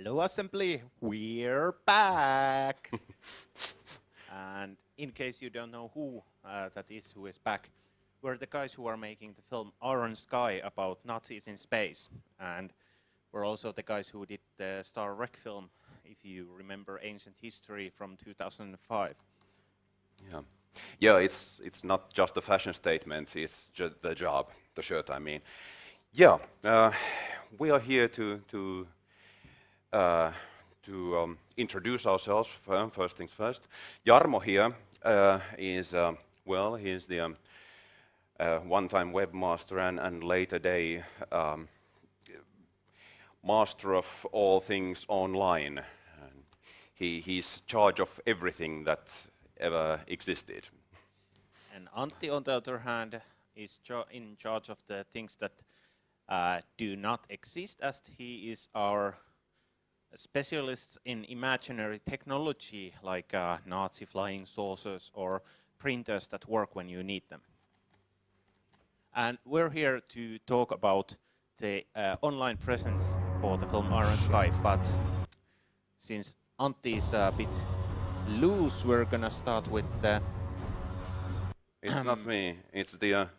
Hello, Assembly. We're back. And in case you don't know who that is who is back, we're the guys who are making the film Iron Sky about Nazis in space. And we're also the guys who did the Star Trek film, if you remember Ancient History from 2005. Yeah, it's not just a fashion statement, it's just the job, the shirt, I mean. Yeah, we are here to introduce ourselves, first things first. Jarmo here is, well, he's the one-time webmaster and later day master of all things online. And he's charge of everything that ever existed. And Antti, on the other hand, is in charge of the things that do not exist, as he is our specialist in imaginary technology, like Nazi flying saucers or printers that work when you need them. And we're here to talk about the online presence for the film Iron Sky, but since Antti is a bit loose, we're gonna start with the... It's not me, it's the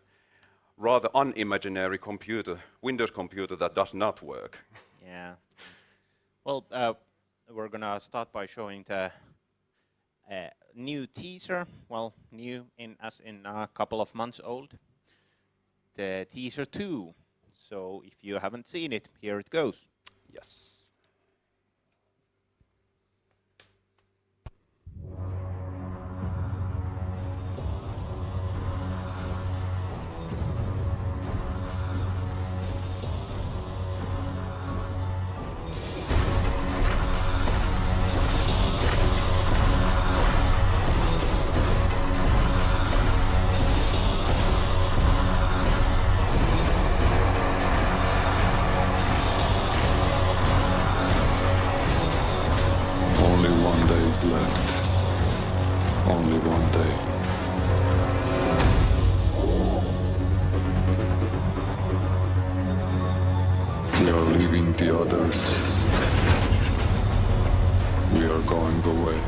rather unimaginary computer, Windows computer that does not work. Yeah. Well, we're gonna start by showing the new teaser. Well, new as in a couple of months old. The teaser 2. So if you haven't seen it, here it goes. Yes. Left. Only one day. We are leaving the others. We are going away.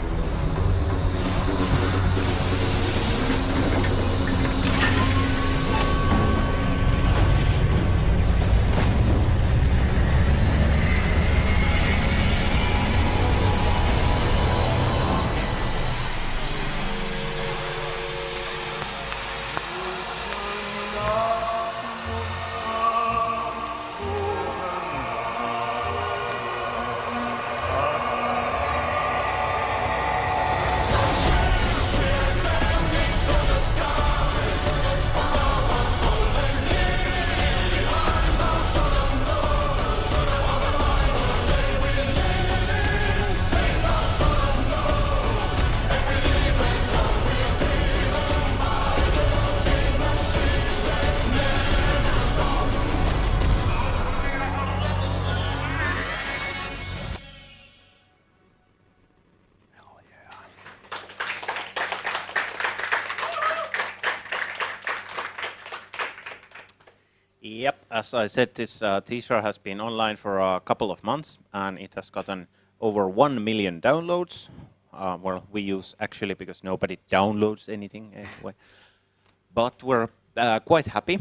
Yep, as I said, this teaser has been online for a couple of months, and it has gotten over 1 million downloads. Well, we use actually because nobody downloads anything anyway. But we're quite happy,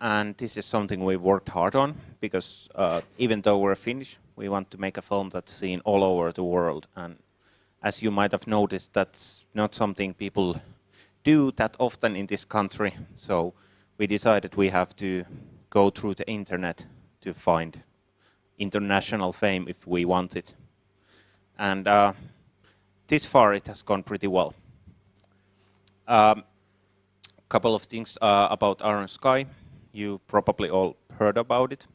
and this is something we worked hard on, because even though we're Finnish, we want to make a film that's seen all over the world. And as you might have noticed, that's not something people do that often in this country. So we decided we have to go through the internet to find international fame if we want it. And this far it has gone pretty well. Couple of things about Iron Sky. You probably all heard about it.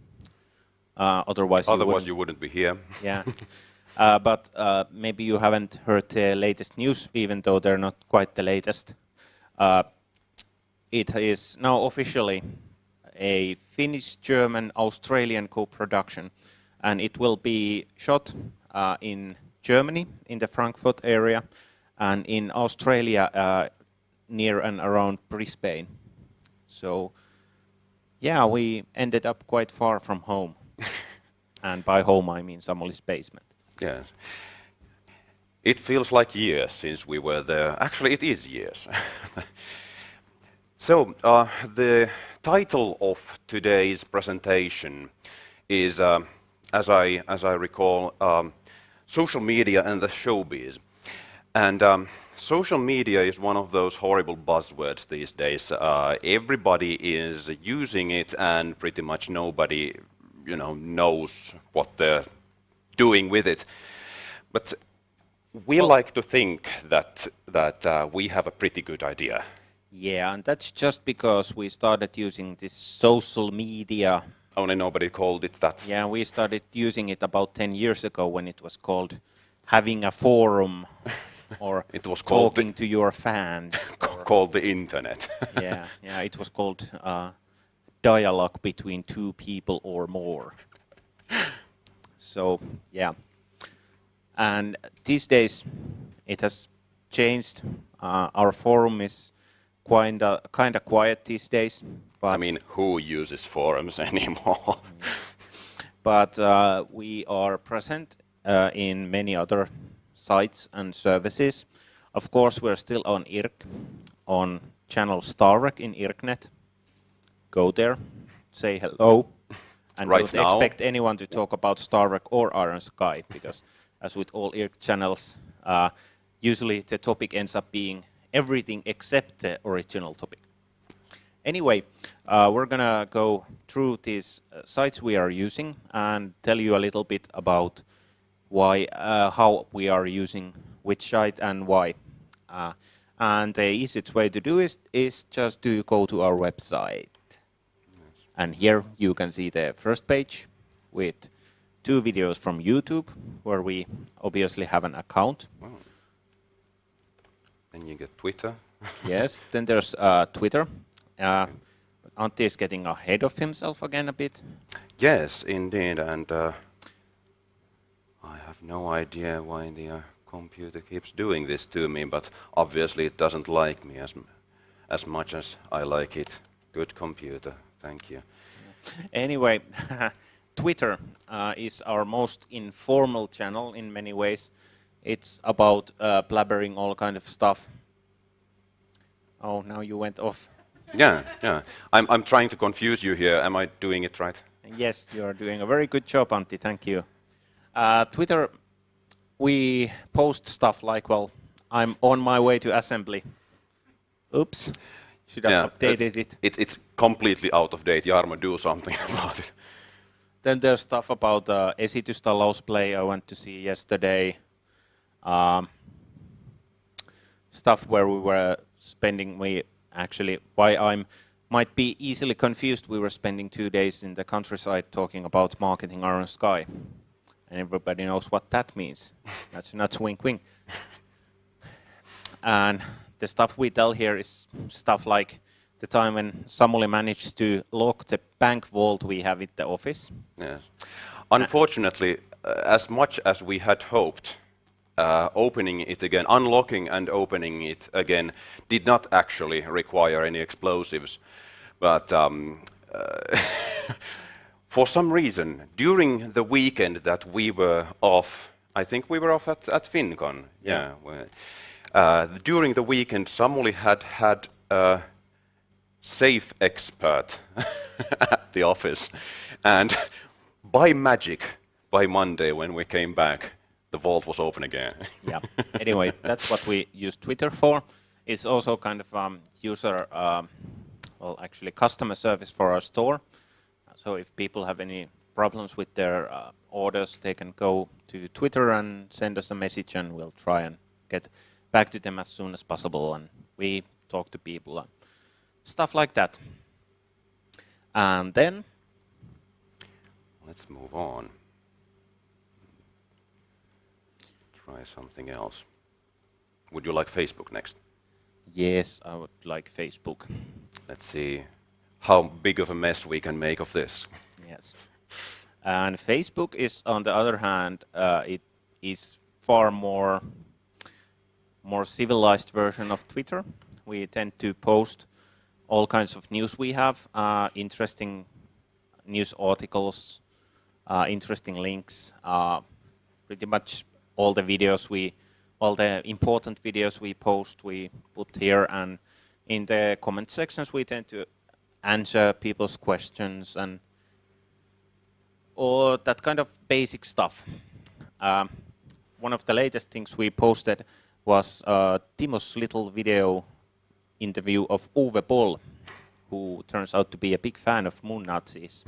Otherwise you wouldn't be here. Yeah. But maybe you haven't heard the latest news, even though they're not quite the latest. It is now officially a Finnish-German-Australian co-production, and it will be shot in Germany, in the Frankfurt area, and in Australia, near and around Brisbane. So, yeah, we ended up quite far from home. And by home, I mean Samoli's basement. Yes. It feels like years since we were there. Actually, it is years. So, the title of today's presentation is, as I recall, social media and the showbiz. And social media is one of those horrible buzzwords these days. Everybody is using it, and pretty much nobody, knows what they're doing with it. But we like to think that we have a pretty good idea. Yeah, and that's just because we started using this social media. Only nobody called it that. Yeah, we started using it about 10 years ago when it was called having a forum or It was called talking to your fans. called the internet. Yeah, it was called dialogue between two people or more. So, yeah. And these days it has changed. Our forum is kind of quiet these days. But I mean, who uses forums anymore? but we are present in many other sites and services. Of course, we're still on IRC, on channel Starrec in IRCnet. Go there, say hello, and Right don't now. expect anyone to talk about Starrec or Iron Sky, because as with all IRC channels, usually the topic ends up being everything except the original topic. Anyway, we're gonna go through these sites we are using and tell you a little bit about why, how we are using which site and why. And the easiest way to do is just to go to our website. And here you can see the first page with 2 videos from YouTube, where we obviously have an account. Wow. Then you get Twitter. Yes, then there's Twitter. Antti is getting ahead of himself again a bit. Yes, indeed, and I have no idea why the computer keeps doing this to me, but obviously it doesn't like me as much as I like it. Good computer, thank you. Anyway, Twitter is our most informal channel in many ways. It's about blabbering all kind of stuff. Oh, now you went off. Yeah. I'm trying to confuse you here. Am I doing it right? Yes, you are doing a very good job, Antti. Thank you. Twitter, we post stuff like, well, I'm on my way to assembly. Oops. Should have updated it. It's completely out of date. Jarmo, do something about it. Then there's stuff about esitystalousplay I went to see yesterday. Stuff where we were spending, why I might be easily confused, we were spending 2 days in the countryside talking about marketing Iron Sky. And everybody knows what that means. That's not wink wink. And the stuff we tell here is stuff like the time when Samuli managed to lock the bank vault we have at the office. Yes. Unfortunately, as much as we had hoped, opening it again, unlocking and opening it again, did not actually require any explosives. But for some reason, during the weekend that we were off, I think we were off at FinCon. Yeah. During the weekend, Samuli had a safe expert at the office, and by magic, by Monday when we came back, the vault was open again. Yeah. Anyway, that's what we use Twitter for. It's also kind of customer service for our store. So if people have any problems with their orders, they can go to Twitter and send us a message, and we'll try and get back to them as soon as possible. And we talk to people and stuff like that. And then Let's move on. Try something else. Would you like Facebook next? yes, I would like Facebook. Let's see how big of a mess we can make of this. Yes. And Facebook is, on the other hand, it is far more civilized version of Twitter. We tend to post all kinds of news we have, interesting news articles, interesting links, pretty much all the important videos we post, we put here, and in the comment sections we tend to answer people's questions and all that kind of basic stuff. One of the latest things we posted was Timo's little video interview of Uwe Boll, who turns out to be a big fan of moon Nazis.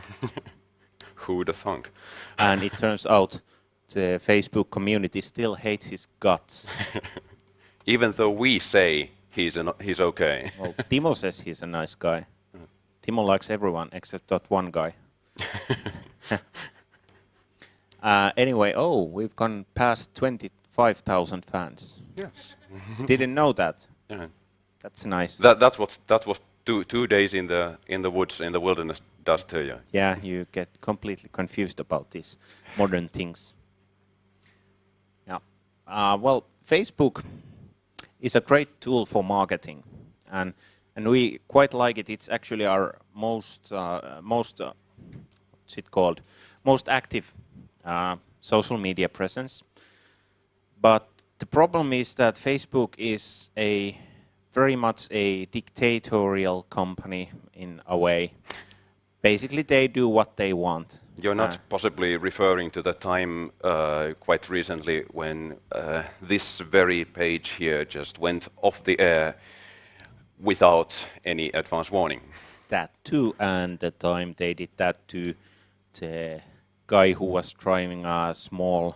Who would have thunk? And it turns out the Facebook community still hates his guts. Even though we say he's okay. Well, Timo says he's a nice guy. Timo likes everyone except that one guy. Anyway, we've gone past 25,000 fans. Yes. Didn't know that. Yeah. That's nice. That was 2 days in the woods in the wilderness does to you. Yeah, you get completely confused about these modern things. Yeah. Well, Facebook is a great tool for marketing, and we quite like it. It's actually our most active social media presence. But the problem is that Facebook is very much a dictatorial company in a way. Basically, they do what they want. You're not possibly referring to the time quite recently when this very page here just went off the air without any advance warning. That too, and the time they did that to the guy who was driving a small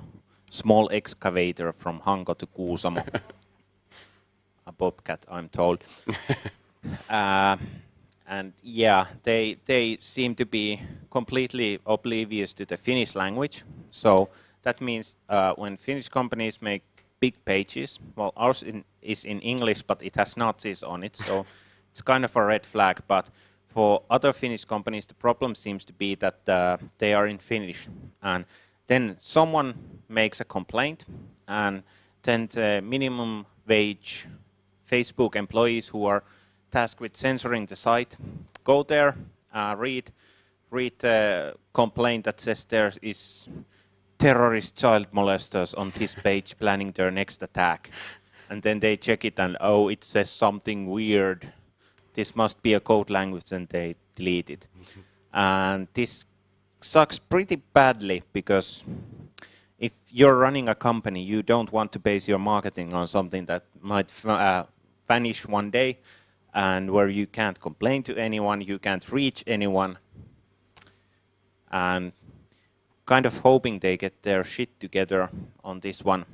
excavator from Hanko to Kuusamo. A bobcat, I'm told. And yeah, they seem to be completely oblivious to the Finnish language. So that means when Finnish companies make big pages, well, ours is in English, but it has Nazis on it, so it's kind of a red flag. But for other Finnish companies, the problem seems to be that they are in Finnish. And then someone makes a complaint, and then the minimum wage Facebook employees who are tasked with censoring the site go there, read the complaint that says there is terrorist child molesters on this page planning their next attack. And then they check it and, it says something weird. This must be a code language, and they delete it. And this sucks pretty badly because if you're running a company, you don't want to base your marketing on something that might vanish one day and where you can't complain to anyone, you can't reach anyone. And kind of hoping they get their shit together on this one.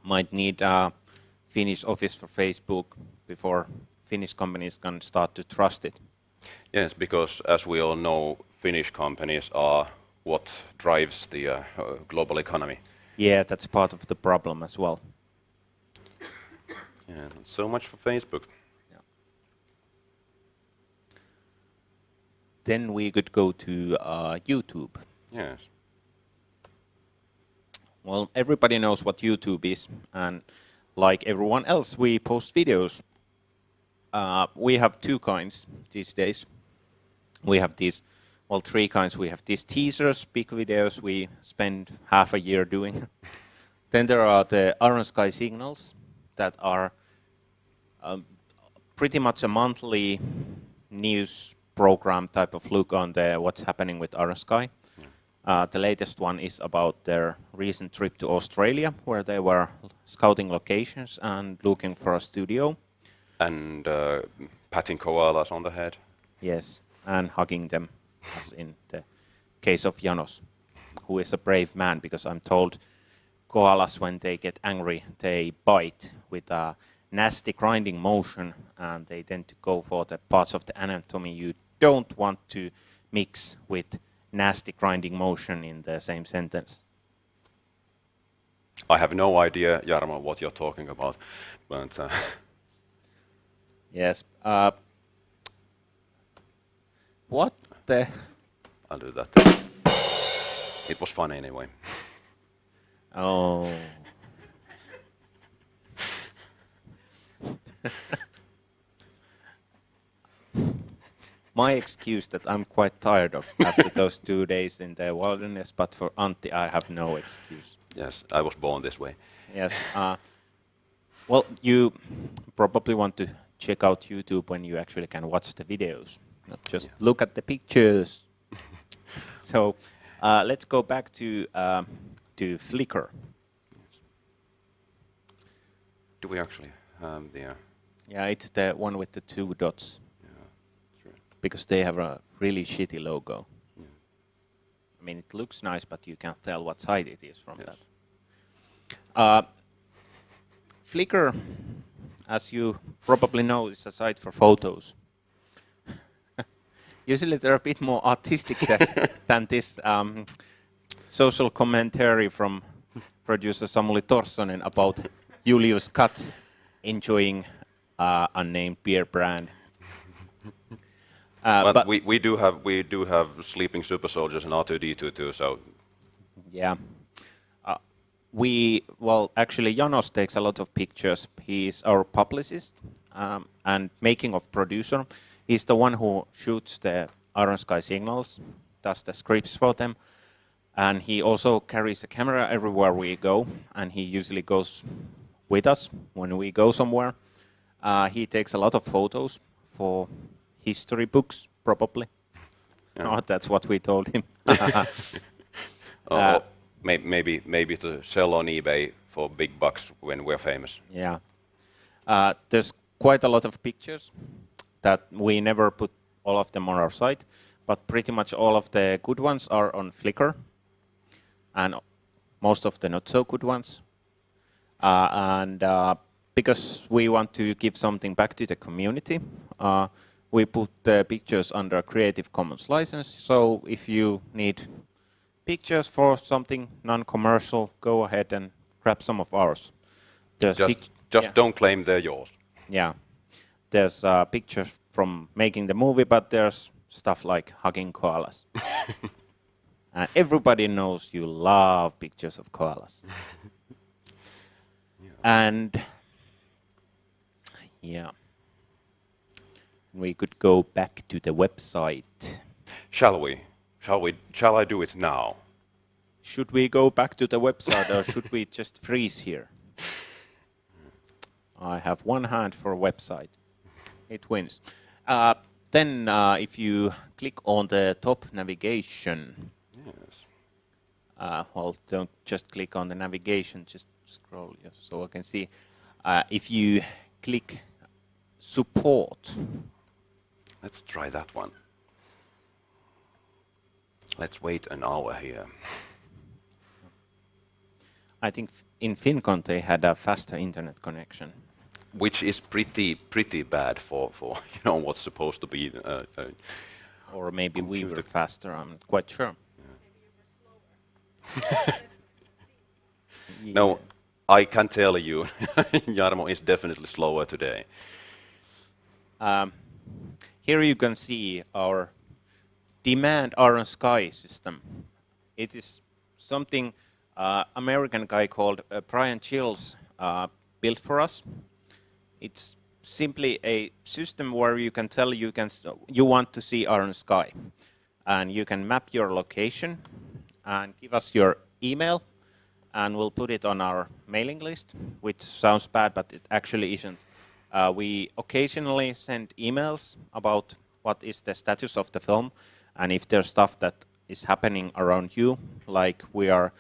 Might need a Finnish office for Facebook before Finnish companies can start to trust it. Yes, because as we all know, Finnish companies are what drives the global economy. Yeah, that's part of the problem as well. Yeah, so much for Facebook. Yeah. Then we could go to YouTube. Yes. Well, everybody knows what YouTube is, and like everyone else, we post videos. We have two kinds these days. We have these, well, three kinds. We have these teasers, big videos we spend half a year doing. Then there are the Iron Sky signals that are pretty much a monthly news program type of look on what's happening with Iron Sky. The latest one is about their recent trip to Australia, where they were scouting locations and looking for a studio. And patting koalas on the head. Yes, and hugging them, as in the case of Janos, who is a brave man, because I'm told koalas, when they get angry, they bite with a nasty grinding motion, and they tend to go for the parts of the anatomy you don't want to mix with nasty grinding motion in the same sentence. I have no idea, Jarmo, what you're talking about, but... Yes. What the... I'll do that. It was fun anyway. Oh. My excuse that I'm quite tired of after those 2 days in the wilderness, but for Antti I have no excuse. Yes, I was born this way. Yes. Well, you probably want to check out YouTube when you actually can watch the videos, not just look at the pictures. So let's go back to Flickr. Do we actually have the... Yeah, it's the one with the 2 dots. yeah, true. Because they have a really shitty logo. Yeah. I mean, it looks nice, but you can't tell what side it is from Yes. that. Flickr, as you probably know, is a site for photos. Usually they're a bit more artistic than this social commentary from producer Samuli Torssonen about Julius Katz enjoying unnamed beer brand. But we do have sleeping super soldiers and R2D2 too, so Yeah. Actually, Janos takes a lot of pictures. He's our publicist and making of producer. He's the one who shoots the Iron Sky signals, does the scripts for them. And he also carries a camera everywhere we go, and he usually goes with us when we go somewhere. He takes a lot of photos for history books, probably. Yeah. Oh, that's what we told him. or maybe to sell on eBay for big bucks when we're famous. Yeah. There's quite a lot of pictures that we never put all of them on our site, but pretty much all of the good ones are on Flickr, and most of the not so good ones. Because we want to give something back to the community, we put the pictures under Creative Commons license. So if you need pictures for something non-commercial, go ahead and grab some of ours. There's Just don't claim they're yours. Yeah. There's pictures from making the movie, but there's stuff like hugging koalas. Everybody knows you love pictures of koalas. And yeah, we could go back to the website. Shall we? Shall I do it now? Should we go back to the website or should we just freeze here? I have one hand for website. It wins. Then if you click on the top navigation, Yes. well, don't just click on the navigation, just scroll so I can see. If you click support. Let's try that one. Let's wait an hour here. I think in FinCon they had a faster internet connection. Which is pretty bad for what's supposed to be Or maybe we were computer. faster, I'm not quite sure. No, I can tell you, Jarmo is definitely slower today. Here you can see our demand Iron Sky system. It is something American guy called Brian Chills built for us. It's simply a system where you can tell you want to see Iron Sky, and you can map your location and give us your email, and we'll put it on our mailing list, which sounds bad, but it actually isn't. We occasionally send emails about what is the status of the film, and if there's stuff that is happening around you, like we are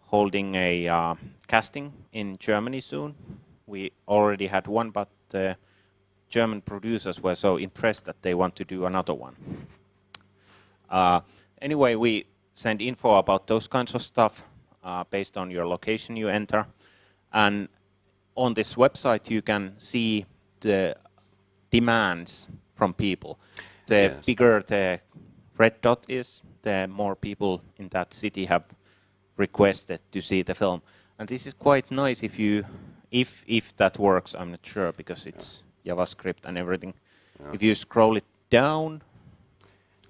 holding a casting in Germany soon. We already had one, but the German producers were so impressed that they want to do another one. Anyway, we send info about those kinds of stuff based on your location you enter. And on this website, you can see the demands from people. The Yes. bigger the red dot is, the more people in that city have requested to see the film. And this is quite nice if that works. I'm not sure because it's JavaScript and everything. Yeah. If you scroll it down,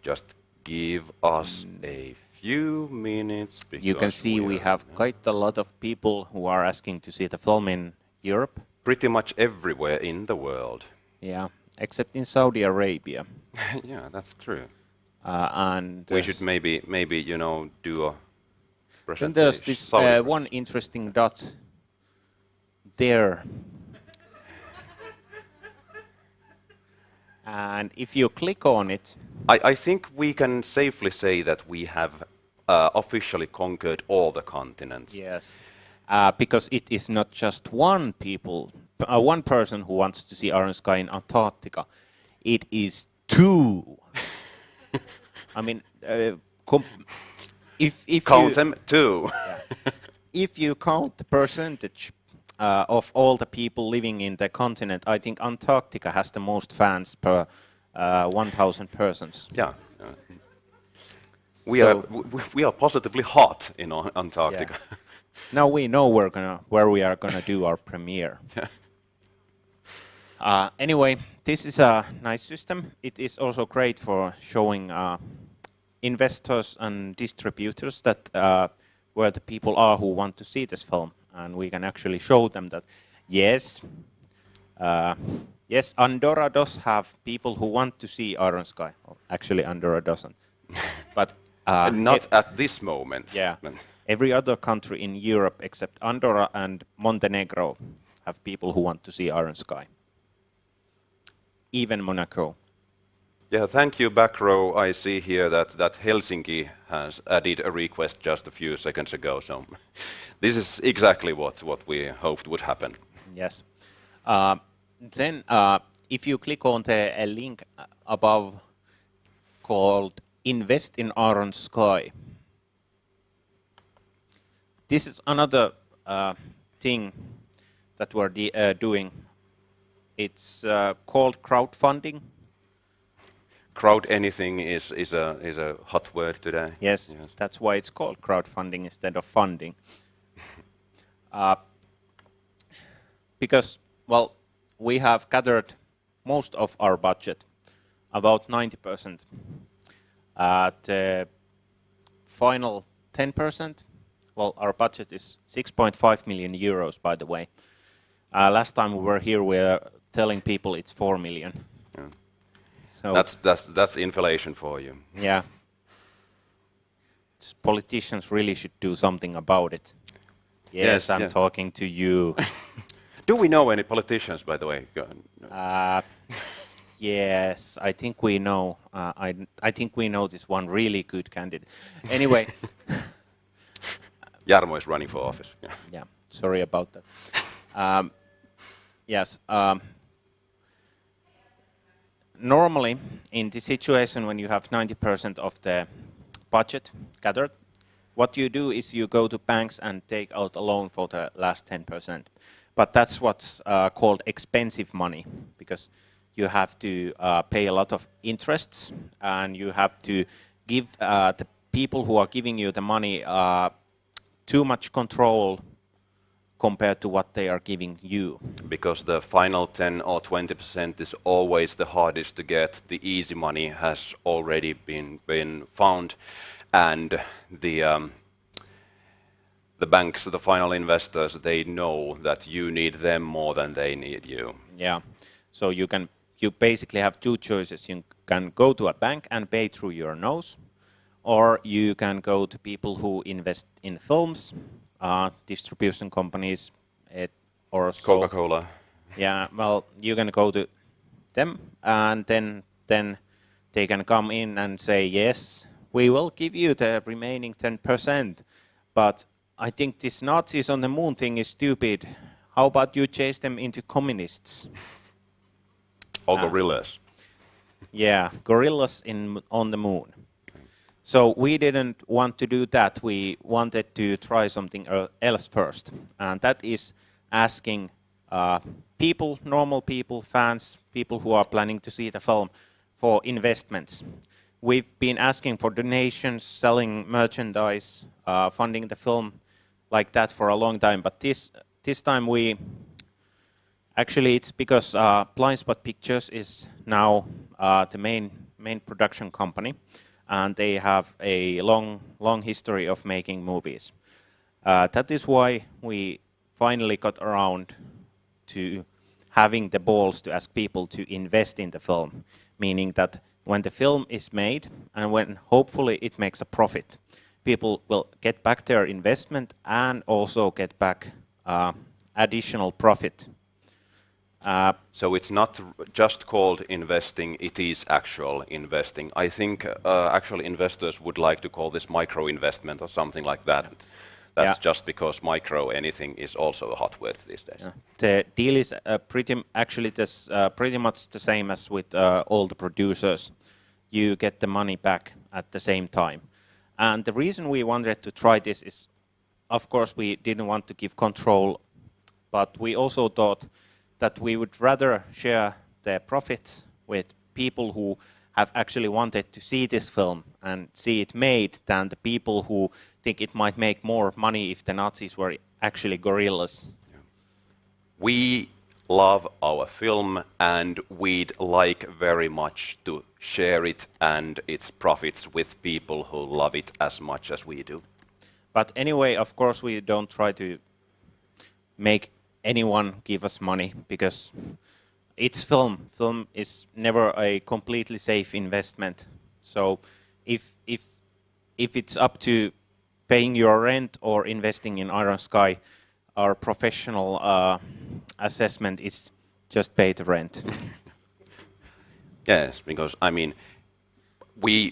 Just give us a few minutes. you can because see we are have quite a lot of people who are asking to see the film in Europe. pretty much everywhere in the world. Yeah, except in Saudi Arabia. Yeah, that's true. And We should maybe do a Then there's this Sorry. one interesting dot there. And if you click on it, I think we can safely say that we have officially conquered all the continents. yes, because it is not just one person who wants to see Iron Sky in Antarctica. It is two. I mean, if Count you, them too. if you count the percentage of all the people living in the continent, I think Antarctica has the most fans per 1,000 persons. Yeah. So- We are positively hot in Antarctica. Yeah. Now we know where we are gonna do our premiere. Anyway, this is a nice system. It is also great for showing investors and distributors that where the people are who want to see this film, and we can actually show them that yes, yes, Andorra does have people who want to see Iron Sky. Well, actually, Andorra doesn't, but Not at this moment. yeah. Every other country in Europe except Andorra and Montenegro have people who want to see Iron Sky. Even Monaco. Yeah, thank you, back row. I see here that Helsinki has added a request just a few seconds ago. So this is exactly what we hoped would happen. Yes. Then if you click on the link above called Invest in Iron Sky, this is another thing that we're doing. It's called crowdfunding. Crowd anything is a hot word today. Yes, that's why it's called crowdfunding instead of funding. Because, well, we have gathered most of our budget, about 90%. The final 10%, well, our budget is 6.5 million euros, by the way. Last time we were here, we were telling people it's 4 million. Yeah. So That's inflation for you. yeah. Politicians really should do something about it. Yes, I'm talking to you. Do we know any politicians, by the way? Yes, I think we know. I think we know this one really good candidate. Anyway, Jarmo is running for office. Yeah. yeah, sorry about that. Yes. Normally, in the situation when you have 90% of the budget gathered, what you do is you go to banks and take out a loan for the last 10%. But that's what's called expensive money, because you have to pay a lot of interests, and you have to give the people who are giving you the money too much control compared to what they are giving you. Because the final 10 or 20% is always the hardest to get. The easy money has already been found, and the banks, the final investors, they know that you need them more than they need you. Yeah. So you basically have two choices. You can go to a bank and pay through your nose, or you can go to people who invest in films, distribution companies, or so. Coca-Cola. Yeah, well, you can go to them, and then they can come in and say, yes, we will give you the remaining 10%, but I think this Nazis on the moon thing is stupid. How about you chase them into communists? Or gorillas. Yeah, gorillas on the moon. So we didn't want to do that. We wanted to try something else first, and that is asking people, normal people, fans, people who are planning to see the film, for investments. We've been asking for donations, selling merchandise, funding the film like that for a long time, but this time it's because Blind Spot Pictures is now the main production company, and they have a long history of making movies. That is why we finally got around to having the balls to ask people to invest in the film, meaning that when the film is made and when hopefully it makes a profit, people will get back their investment and also get back additional profit. So it's not just called investing, it is actual investing. I think actual investors would like to call this micro investment or something like that. That's just because micro anything is also a hot word these days. Yeah. The deal is pretty much the same as with all the producers. You get the money back at the same time. And the reason we wanted to try this is, of course, we didn't want to give control, but we also thought that we would rather share the profits with people who have actually wanted to see this film and see it made than the people who think it might make more money if the Nazis were actually gorillas. Yeah. We love our film and we'd like very much to share it and its profits with people who love it as much as we do. But anyway, of course, we don't try to make anyone give us money because it's film. Film is never a completely safe investment. So if it's up to paying your rent or investing in Iron Sky, our professional assessment is just pay the rent. Yes, because I mean, we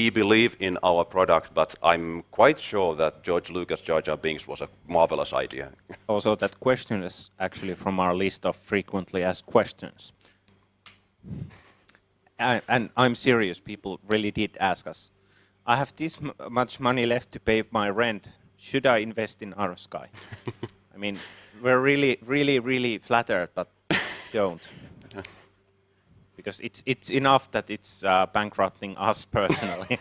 believe in our product, but I'm quite sure that George Lucas' Jar Jar Binks was a marvelous idea. Also, that question is actually from our list of frequently asked questions. And I'm serious, people really did ask us. I have this much money left to pay my rent. Should I invest in Iron Sky? I mean, we're really flattered, but don't. Because it's enough that it's bankrupting us personally.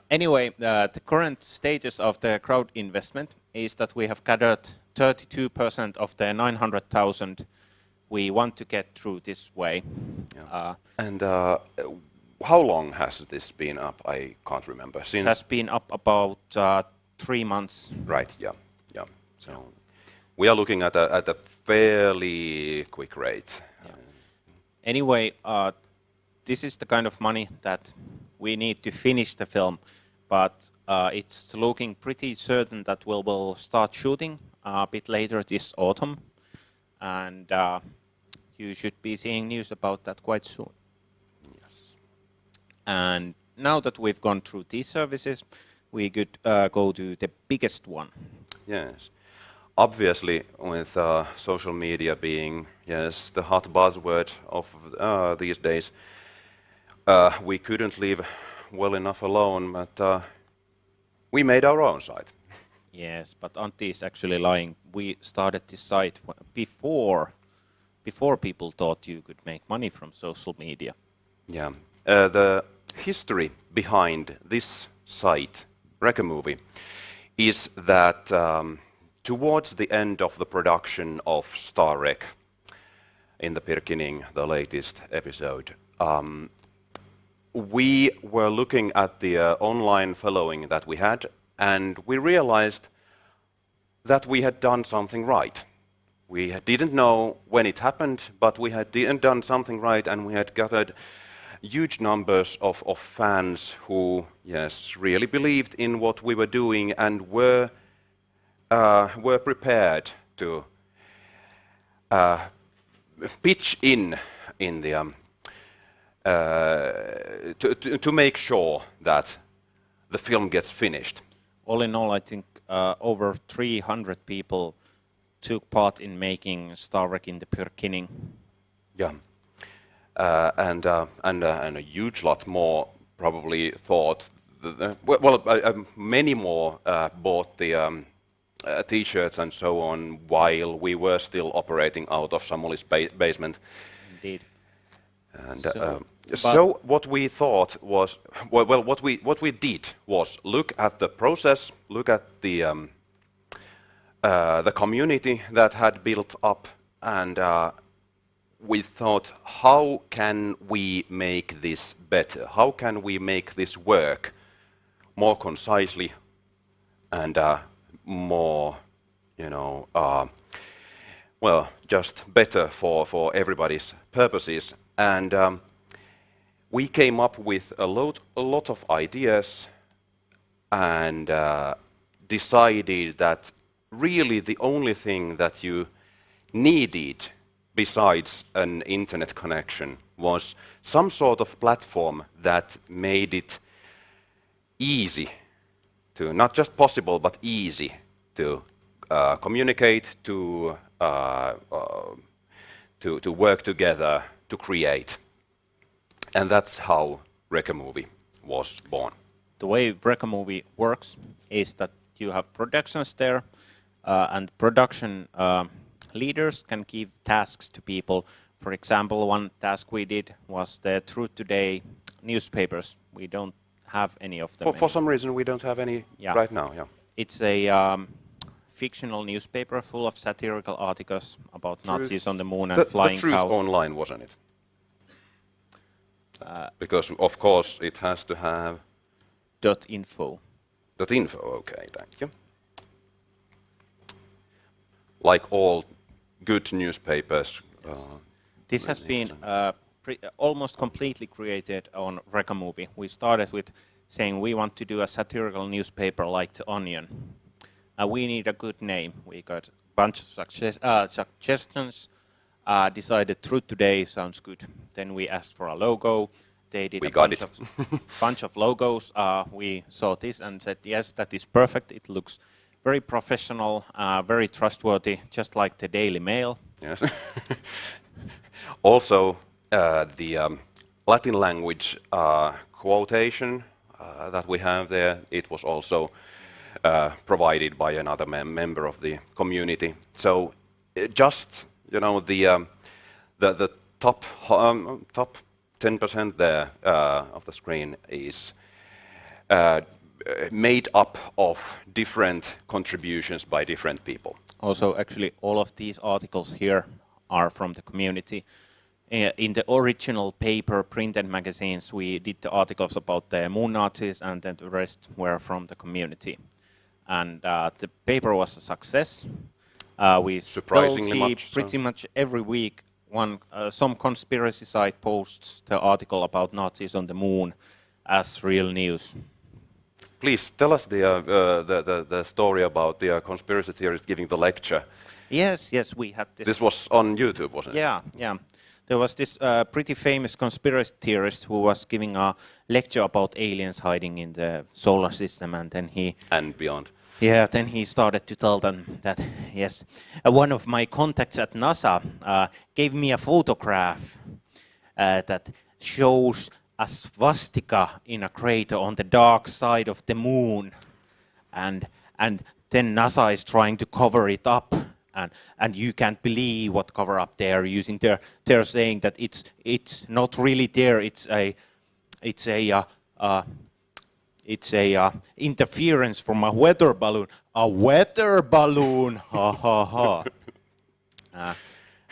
Anyway, the current status of the crowd investment is that we have gathered 32% of the 900,000 we want to get through this way. Yeah. And how long has this been up? I can't remember. It has been up about 3 months. Right. Yeah. So we are looking at a fairly quick rate. Yeah. Anyway, this is the kind of money that we need to finish the film, but it's looking pretty certain that we will start shooting a bit later this autumn, and you should be seeing news about that quite soon. Yes. And now that we've gone through these services, we could go to the biggest one. Yes. Obviously, with social media being, yes, the hot buzzword of these days, we couldn't leave well enough alone, but we made our own site. Yes, but Antti is actually lying. We started this site before people thought you could make money from social media. Yeah. The history behind this site, Reka-Movie, is that towards the end of the production of Star Trek, in the beginning, the latest episode, we were looking at the online following that we had, and we realized that we had done something right. We didn't know when it happened, but we had done something right, and we had gathered huge numbers of fans who, yes, really believed in what we were doing and were prepared to pitch in the to make sure that the film gets finished. All in all, I think over 300 people took part in making Star Trek in the beginning. Yeah, and a huge lot more probably thought. Many more bought the T-shirts and so on while we were still operating out of Samoli's basement. Indeed. And so what we thought was, what we did was look at the process, look at the community that had built up, and we thought, how can we make this better? How can we make this work more concisely and more, just better for everybody's purposes? And we came up with a lot of ideas and decided that really the only thing that you needed besides an internet connection was some sort of platform that made it easy to, not just possible, but easy to communicate, to work together, to create. And that's how Reka-Movie was born. The way Reka-Movie works is that you have productions there, and production leaders can give tasks to people. For example, one task we did was the Truth Today newspapers. We don't have any of them. For some reason, we don't have any right now. Yeah. It's a fictional newspaper full of satirical articles about Nazis on the moon and flying the Truth cows. Online, wasn't it? Because, of course, it has to have... .info. .info, okay, thank you. Like all good newspapers. This has been almost completely created on Reka-Movie. We started with saying we want to do a satirical newspaper like The Onion. We need a good name. We got a bunch of suggestions. Decided Truth Today sounds good. Then we asked for a logo. They did bunch of logos. We saw this and said, yes, that is perfect. It looks very professional, very trustworthy, just like the Daily Mail. Yes. Also, the Latin language quotation that we have there, it was also provided by another member of the community. So just, you know, the top 10% there of the screen is made up of different contributions by different people. Also, actually, all of these articles here are from the community. In the original paper, printed magazines, we did the articles about the moon Nazis, and then the rest were from the community. And the paper was a success. We still see pretty much every week some conspiracy site posts the article about Nazis on the moon as real news. Please tell us the story about the conspiracy theorist giving the lecture. Yes, we had this. This was on YouTube, wasn't it? Yeah. There was this pretty famous conspiracy theorist who was giving a lecture about aliens hiding in the solar system, and then and beyond. Yeah, then he started to tell them that, yes, one of my contacts at NASA gave me a photograph that shows a swastika in a crater on the dark side of the moon, and then NASA is trying to cover it up, and you can't believe what cover up they are using. They're saying that it's not really there. It's a interference from a weather balloon. A weather balloon! Ha ha ha!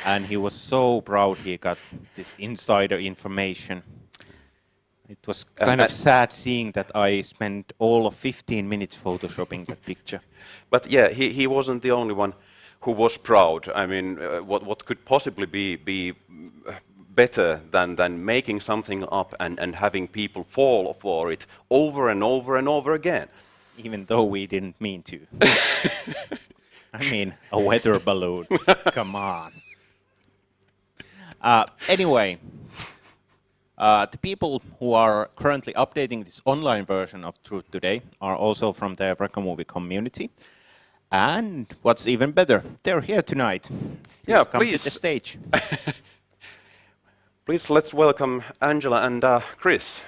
And he was so proud he got this insider information. It was kind of sad seeing that I spent all of 15 minutes photoshopping that picture. But yeah, he wasn't the only one who was proud. I mean, what could possibly be better than making something up and having people fall for it over and over and over again? Even though we didn't mean to. I mean, a weather balloon. Come on. Anyway, the people who are currently updating this online version of Truth Today are also from the Reka-Movie community. And what's even better, they're here tonight. Yeah, come to the stage. Please, let's welcome Angela and Chris.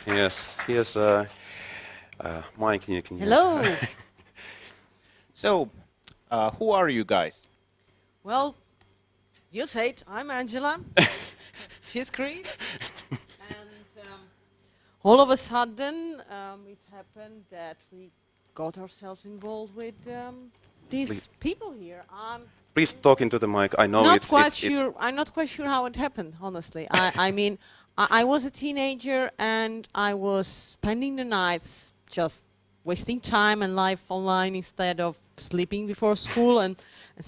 Yes, here's Mike. You can Hello. So, who are you guys? Well, you say it. I'm Angela. She's Chris. And all of a sudden, it happened that we got ourselves involved with these people here. Please talk into the mic. I know I'm not quite sure how it happened, honestly. I mean, I was a teenager and I was spending the nights just wasting time and life online instead of sleeping before school. And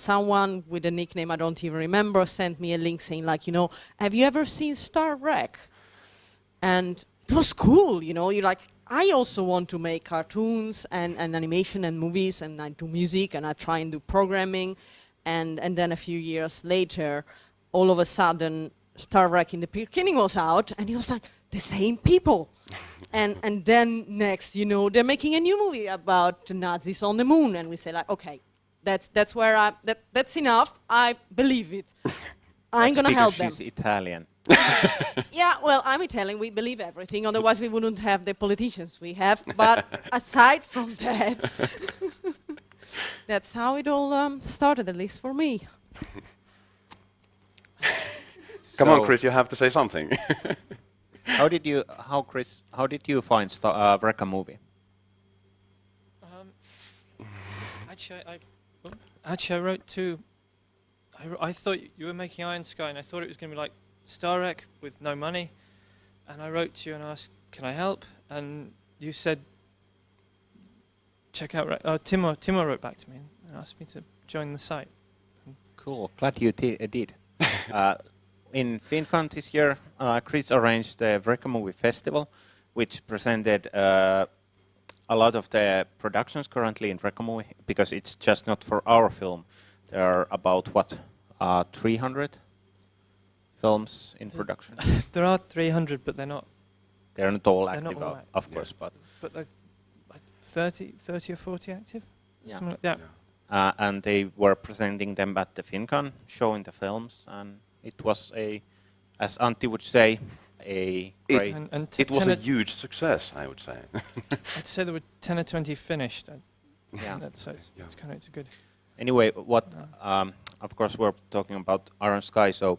someone with a nickname I don't even remember sent me a link saying like, you know, have you ever seen Star Trek? And it was cool, you know, you're like, I also want to make cartoons and animation and movies, and I do music and I try and do programming. And then a few years later, all of a sudden, Star Trek in the beginning was out, and it was like, the same people. and then next, you know, they're making a new movie about the Nazis on the moon, and we say like, okay, that's where that's enough. I believe it. I'm gonna help them. She's Italian. Yeah, well, I'm Italian. We believe everything. Otherwise, we wouldn't have the politicians we have. But aside from that, that's how it all started, at least for me. Come on, So, Chris, you have to say something. how did you find Wreck-A movie? Actually, I wrote two. I thought you were making Iron Sky, and I thought it was going to be like Star Trek with no money. And I wrote to you and asked, "Can I help?" And you said, "Check out." Timo wrote back to me and asked me to join the site. Cool, glad you did. In FinCon this year, Chris arranged the Wreck-A Movie Festival, which presented a lot of the productions currently in Wreck-A Movie, because it's just not for our film. There are about, 300 films in production? There are 300, but they're not all They're not active, all of course, but... But like 30 or 40 active? Yeah. Something like that. And they were presenting them at the FinCon, showing the films, and it was as Antti would say, a great... It was a huge success, I would say. I'd say there were 10 or 20 finished. Yeah. So it's kind of, it's good. Anyway, of course, we're talking about Iron Sky, so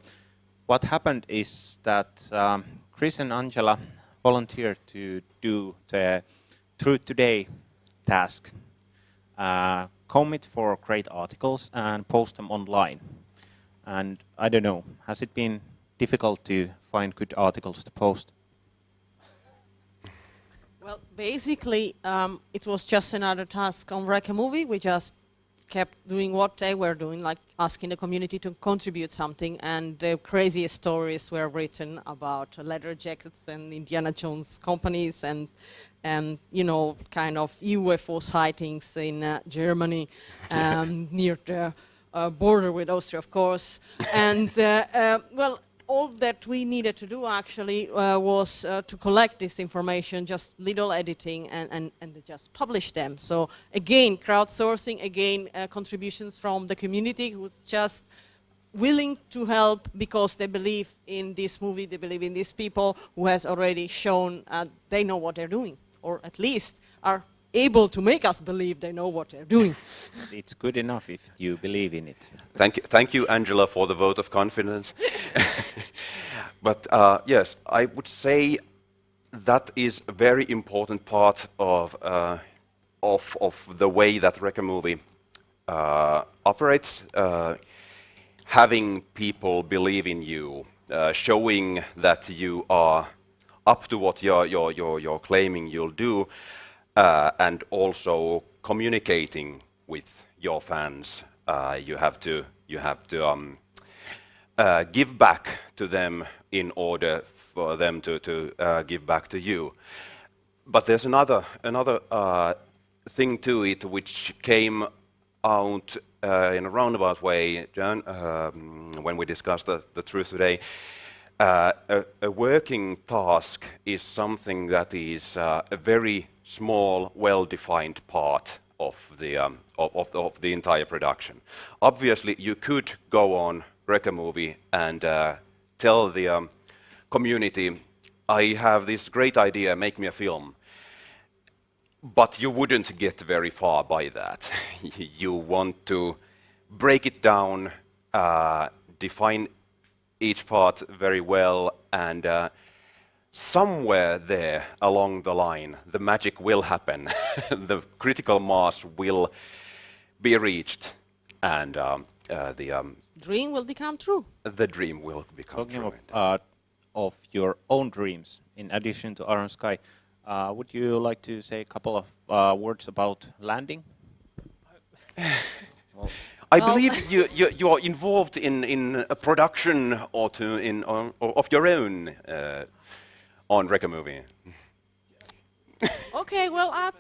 what happened is that Chris and Angela volunteered to do the Truth Today task, commit for great articles and post them online. And I don't know, has it been difficult to find good articles to post? Well, basically, it was just another task on Wreck-A Movie. We just kept doing what they were doing, like asking the community to contribute something, and the craziest stories were written about leather jackets and Indiana Jones companies and you know, kind of UFO sightings in Germany near the border with Austria, of course. And well, all that we needed to do actually was to collect this information, just little editing, and just publish them. So again, crowdsourcing, again, contributions from the community who's just willing to help because they believe in this movie, they believe in these people who has already shown they know what they're doing, or at least are able to make us believe they know what they're doing. It's good enough if you believe in it. Thank you, Angela, for the vote of confidence. But yes, I would say that is a very important part of the way that Wreck-A Movie operates. Having people believe in you, showing that you are up to what you're claiming you'll do, and also communicating with your fans. You have to give back to them in order for them to give back to you. But there's another thing to it which came out in a roundabout way, John, when we discussed the Truth Today. A working task is something that is a very small, well-defined part of the entire production. Obviously, you could go on Wreck-A Movie and tell the community, I have this great idea, make me a film. But you wouldn't get very far by that. You want to break it down, define each part very well, and somewhere there along the line, the magic will happen. The critical mass will be reached, and the Dream will become true. the dream will become Talking true. of your own dreams, in addition to Iron Sky, Would you like to say a couple of words about landing? Well, I Well- believe you are involved in a production or of your own on Reka movie. Okay, well,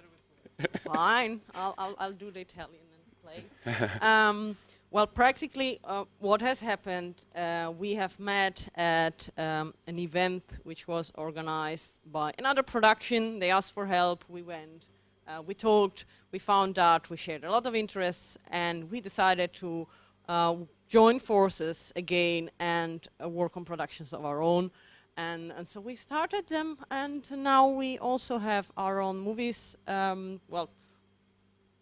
fine. I'll do the Italian and play. Well, practically, what has happened, we have met at an event which was organized by another production. They asked for help. We went. We talked. We found out. We shared a lot of interests, and we decided to join forces again and work on productions of our own. And so we started them, and now we also have our own movies. Well,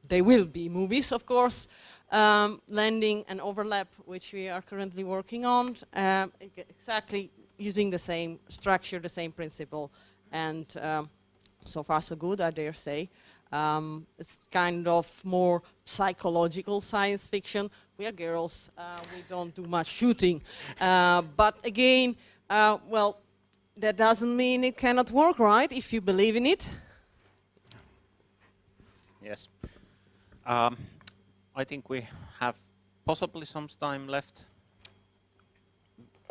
they will be movies, of course. Landing and Overlap, which we are currently working on, exactly using the same structure, the same principle, and so far so good, I dare say. It's kind of more psychological science fiction. We are girls, we don't do much shooting, but again, well, that doesn't mean it cannot work, right? If you believe in it. yes. I think we have possibly some time left.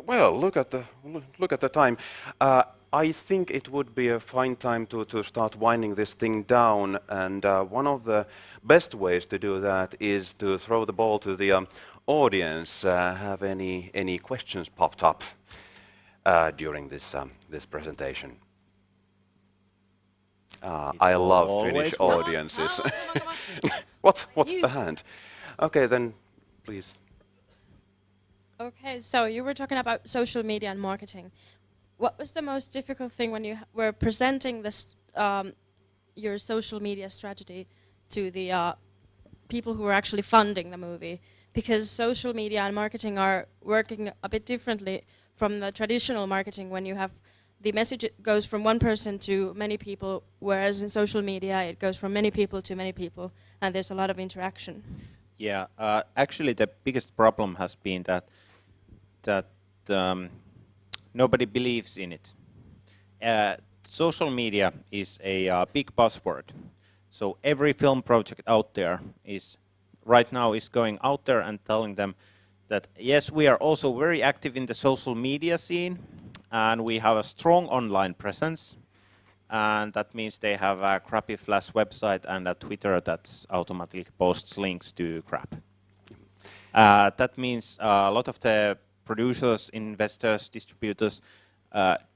Well, look at the time. I think it would be a fine time to start winding this thing down, and one of the best ways to do that is to throw the ball to the audience. Have any questions popped up during this presentation? I love always Finnish works. audiences. What's the hand? Okay, then please. Okay, so you were talking about social media and marketing. What was the most difficult thing when you were presenting this, your social media strategy to the people who were actually funding the movie? Because social media and marketing are working a bit differently from the traditional marketing when you have the message goes from one person to many people, whereas in social media it goes from many people to many people, and there's a lot of interaction. Yeah, actually the biggest problem has been that nobody believes in it. Social media is a big buzzword. So every film project out there is right now is going out there and telling them that yes, we are also very active in the social media scene, and we have a strong online presence, and that means they have a crappy Flash website and a Twitter that automatically posts links to crap. That means a lot of the producers, investors, distributors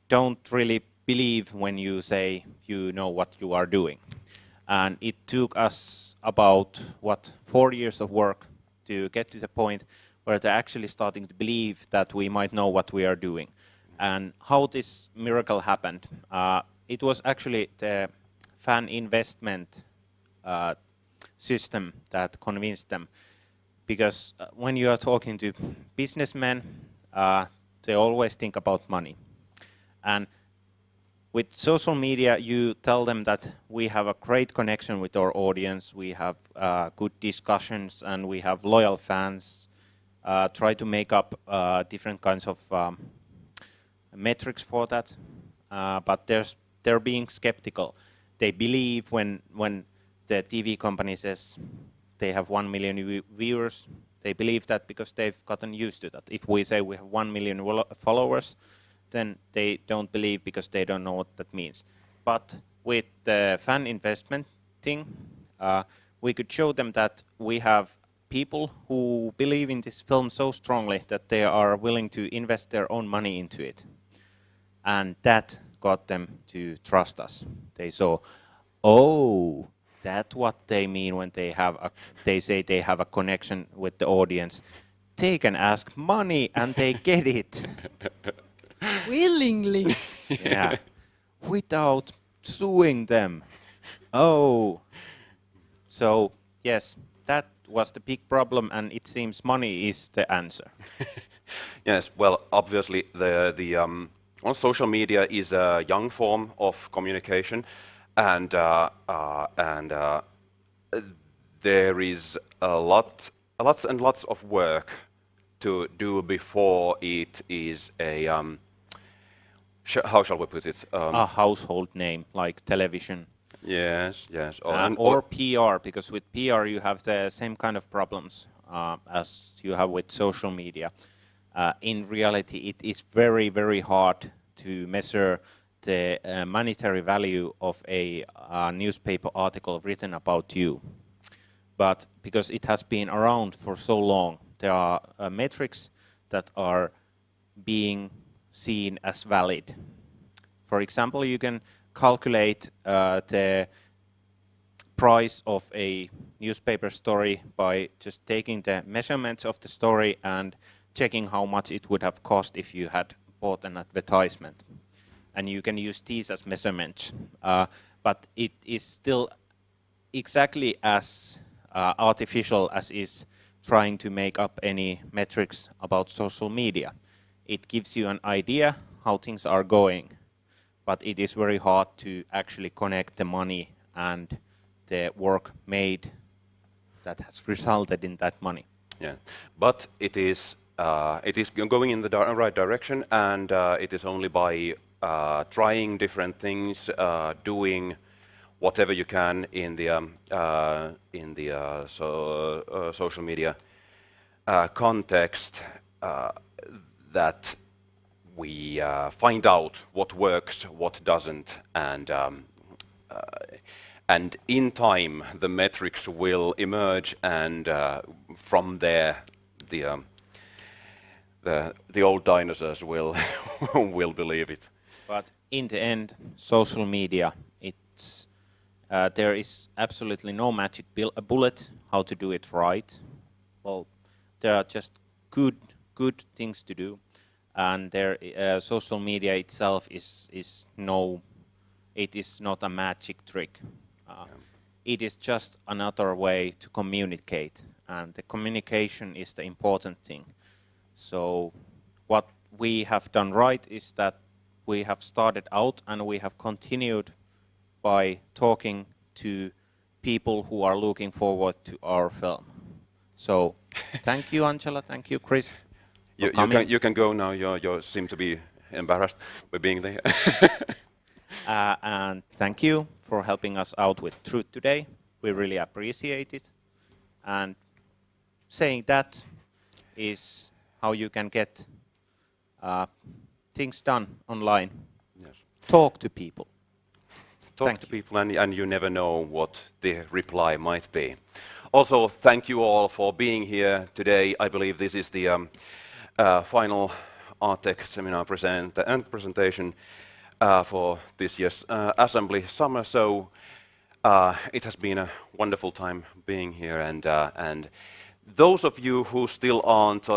don't really believe when you say you know what you are doing. And it took us about, 4 years of work to get to the point where they're actually starting to believe that we might know what we are doing. And how this miracle happened, it was actually the fan investment system that convinced them. Because when you are talking to businessmen, they always think about money. And with social media, you tell them that we have a great connection with our audience, we have good discussions, and we have loyal fans. Try to make up different kinds of metrics for that, but they're being skeptical. They believe when the TV company says they have 1 million viewers, they believe that because they've gotten used to that. If we say we have 1 million followers, then they don't believe because they don't know what that means. But with the fan investment thing, we could show them that we have people who believe in this film so strongly that they are willing to invest their own money into it. And that got them to trust us. They saw, oh, that's what they mean when they say they have a connection with the audience. They can ask money and they get it. Willingly. Yeah. Without suing them. Oh. So, yes, that was the big problem, and it seems money is the answer. Yes, well, obviously the on social media is a young form of communication, and there is lots and lots of work to do before it is a how shall we put it? A household name like television. Yes, yes. Or PR, because with PR you have the same kind of problems as you have with social media. In reality, it is very, very hard to measure the monetary value of a newspaper article written about you. But because it has been around for so long, there are metrics that are being seen as valid. For example, you can calculate the price of a newspaper story by just taking the measurements of the story and checking how much it would have cost if you had bought an advertisement. And you can use these as measurements. But it is still exactly as artificial as is trying to make up any metrics about social media. It gives you an idea how things are going, but it is very hard to actually connect the money and the work made that has resulted in that money. Yeah, but it is going in the right direction, and it is only by trying different things, doing whatever you can in the social media context that we find out what works, what doesn't, and in time the metrics will emerge, and from there the old dinosaurs will will believe it. But in the end, social media, it's there is absolutely no magic bullet how to do it right. Well, there are just good things to do, and social media itself is not a magic trick. It is just another way to communicate, and the communication is the important thing. So what we have done right is that we have started out and we have continued by talking to people who are looking forward to our film. So thank you, Angela. Thank you, Chris. You can go now. You seem to be embarrassed by being there. And thank you for helping us out with Truth today. We really appreciate it. And saying that is how you can get things done online. Yes. Talk to people. Talk to people, and you never know what the reply might be. Also, thank you all for being here today. I believe this is the final ARTEC seminar presentation for this year's assembly summer. So it has been a wonderful time being here, and those of you who still aren't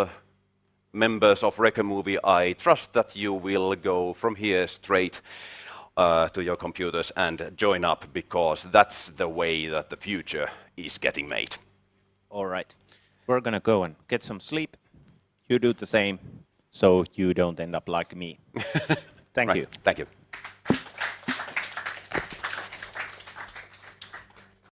members of Reka Movie, I trust that you will go from here straight to your computers and join up, because that's the way that the future is getting made. All right. We're going to go and get some sleep. You do the same so you don't end up like me. Thank you. Thank you.